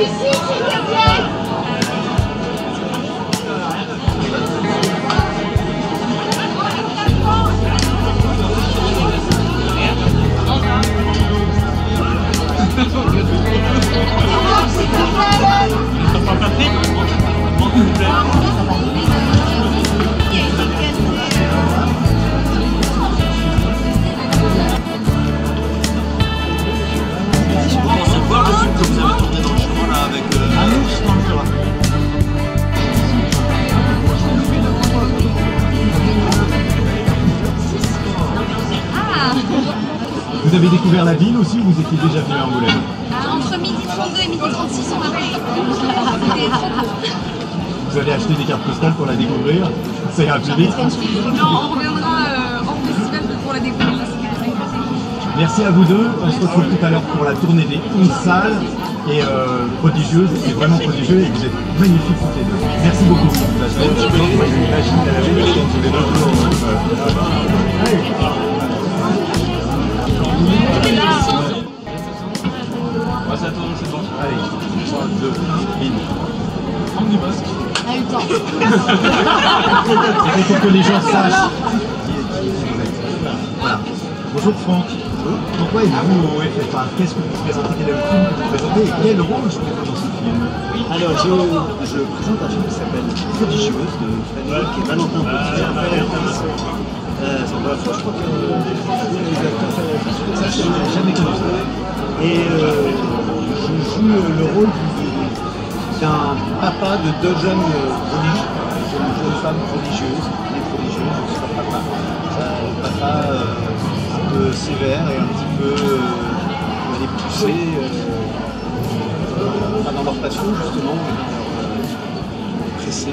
Ici, s'il te plaît. Vous avez découvert la ville aussi ou vous étiez déjà venu à Angoulême? Entre midi 32 et midi 36, on m'a fait. Vous allez acheter des cartes postales pour la découvrir? Ça ira plus vite? Non, on reviendra hors festival pour la découvrir. Merci à vous deux. On se retrouve tout à l'heure pour la tournée des 11 salles. Et prodigieuse, c'est vraiment prodigieux et vous êtes magnifiques toutes les deux. Merci beaucoup. Ça tourne, c'est bon. Allez, 3, 2, 1. Prendre du masque. On a eu le temps. Il faut que les gens sachent qui vous êtes. Voilà. Bonjour Franck. Pourquoi êtes-vous au FFA? Qu'est-ce que vous présentez? Quel est le film que vous présentez et quel rôle jouez-vous dans ce film? Alors, je présente un film qui s'appelle Prodigieuse de Frédéric et Valentin Potier. C'est la première fois, je crois que les acteurs font ça, je n'ai jamais connu ça. Et je joue le rôle d'un papa de deux jeunes prodiges, une jeune femme prodigieuse, elle est prodigieuse, je suis leur papa. Papa un peu sévère et un petit peu les pousser, pas dans leur passion justement, mais dans leur pressé.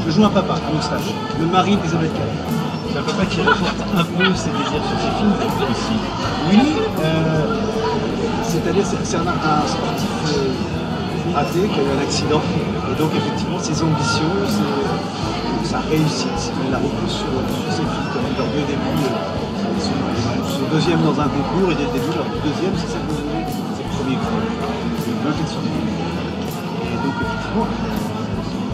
Je joue un papa à moustache, le mari d'Isabelle Calais. C'est un papa qui reporte un peu ses désirs sur ses films aussi. Oui, c'est-à-dire c'est un sportif raté qui a eu un accident. Et donc effectivement ses ambitions, sa réussite, il la repousse sur ses films. Comme leurs deux débuts, ils sont deuxième dans un concours et dès le début, leur deuxième, c'est ça que vous voulez, c'est le premier film. Ils veulent être sur le film. Et donc effectivement,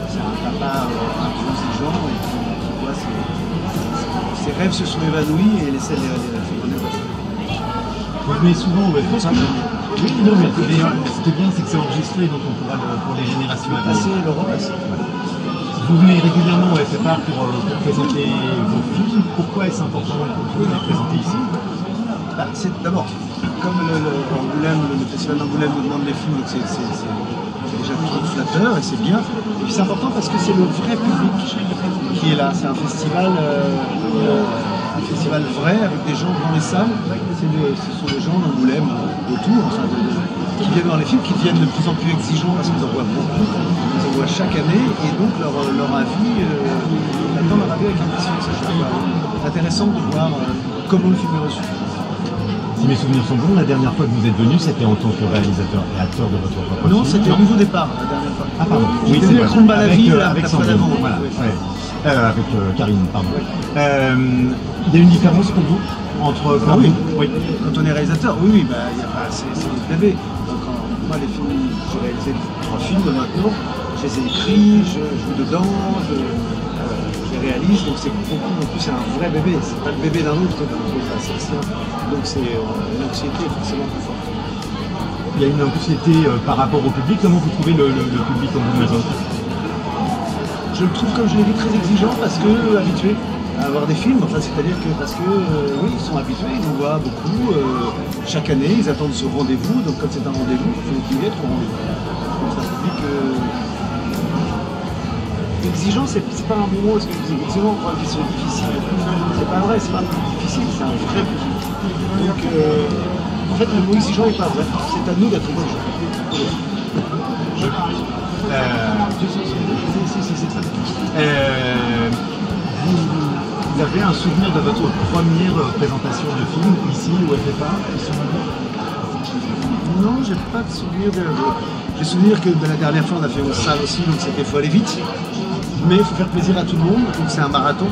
c'est un papa un peu exigeant et qui voit ses rêves se sont évanouis et il essaie de les réaliser. Vous venez souvent au FFA? Oui, non, mais ce qui est bien, c'est que c'est enregistré, donc on pourra pour les générations à venir. C'est l'Europe, Vous venez régulièrement au FFA pour présenter vos films. Pourquoi est-ce important de les présenter ici? C'est d'abord, comme le festival d'Angoulême nous demande les films, donc c'est déjà toujours flatteur et c'est bien. Et puis c'est important parce que c'est le vrai public qui est là. C'est un festival vrai avec des gens dans les salles. Ce sont des gens d'Angoulême autour qui viennent voir les films, qui deviennent de plus en plus exigeants parce qu'ils en voient beaucoup. Ils en voient chaque année et donc leur avis, ils attendent leur avis avec impatience. C'est intéressant de voir comment le film est reçu. Si mes souvenirs sont bons, la dernière fois que vous êtes venu, c'était en tant que réalisateur et acteur de votre propre film. Non, c'était au nouveau départ la dernière fois. Ah pardon, oui, c'est vrai. Avec Sandrine, voilà. Ouais. Avec Karine, pardon. Il y a une différence pour vous entre oui. Oui. Quand on est réalisateur, oui, c'est notre bébé. Donc, moi, les films, j'ai réalisé 3 films maintenant, je les ai écrits, je joue dedans, je les réalise, donc c'est beaucoup, en plus c'est un vrai bébé, c'est pas le bébé d'un autre, donc c'est une anxiété forcément plus forte. Il y a une anxiété par rapport au public. Comment vous trouvez le public en vous-même? Je le trouve, comme je l'ai dit, très exigeant parce que habitué à avoir des films, enfin c'est-à-dire que parce que oui, ils sont habitués, ils en voient beaucoup, chaque année ils attendent ce rendez-vous, donc quand c'est un rendez-vous, il faut qu'il y ait au rendez-vous. Donc c'est un public exigeant, c'est pas un bon mot, parce que exigeant, on croit que c'est difficile. C'est pas vrai, c'est pas un truc difficile, c'est un vrai public. Donc en fait le mot exigeant n'est pas vrai, c'est à nous d'être exigeants. Vous avez un souvenir de votre première présentation de film ici au FFA? Non, j'ai pas de souvenir J'ai souvenir que de la dernière fois on a fait une salle aussi, donc c'était faut aller vite. Mais il faut faire plaisir à tout le monde, donc c'est un marathon.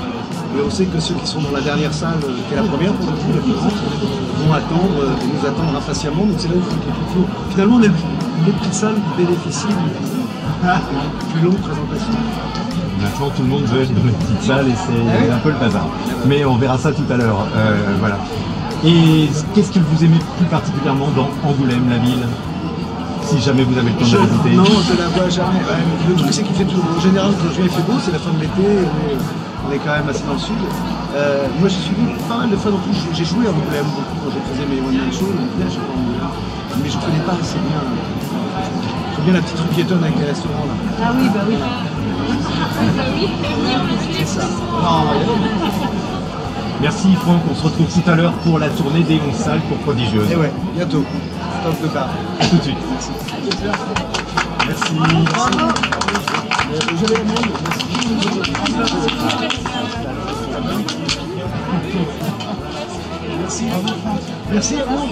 Mais on sait que ceux qui sont dans la dernière salle, qui est la première pour le coup, la plus grande, vont attendre, nous attendre impatiemment. Donc c'est là où il faut. Finalement, on est les petites salles qui bénéficient d'une plus longue présentation. Maintenant, tout le monde veut être dans les petites salles et c'est un peu le bazar. Mais on verra ça tout à l'heure. Voilà. Et qu'est-ce que vous aimez plus particulièrement dans Angoulême, la ville? Si jamais vous avez le temps de visiter. Non, je la vois jamais. Le truc, c'est qu'il fait tout. En général, quand juin il fait beau, c'est la fin de l'été. On est quand même assez dans le sud. Moi, j'ai suivi pas mal de fois. En plus, j'ai joué à Angoulême beaucoup quand je faisais mes one-man shows. Mais je ne connais pas assez bien. Je connais bien la petite rue piétonne avec les restaurants là. Ah oui, bah oui. C'est ça. Merci Franck, on se retrouve tout à l'heure pour la tournée des 11 salles pour Prodigieuse. Et ouais, bientôt. Top de part. A tout de suite. Merci. Merci à vous.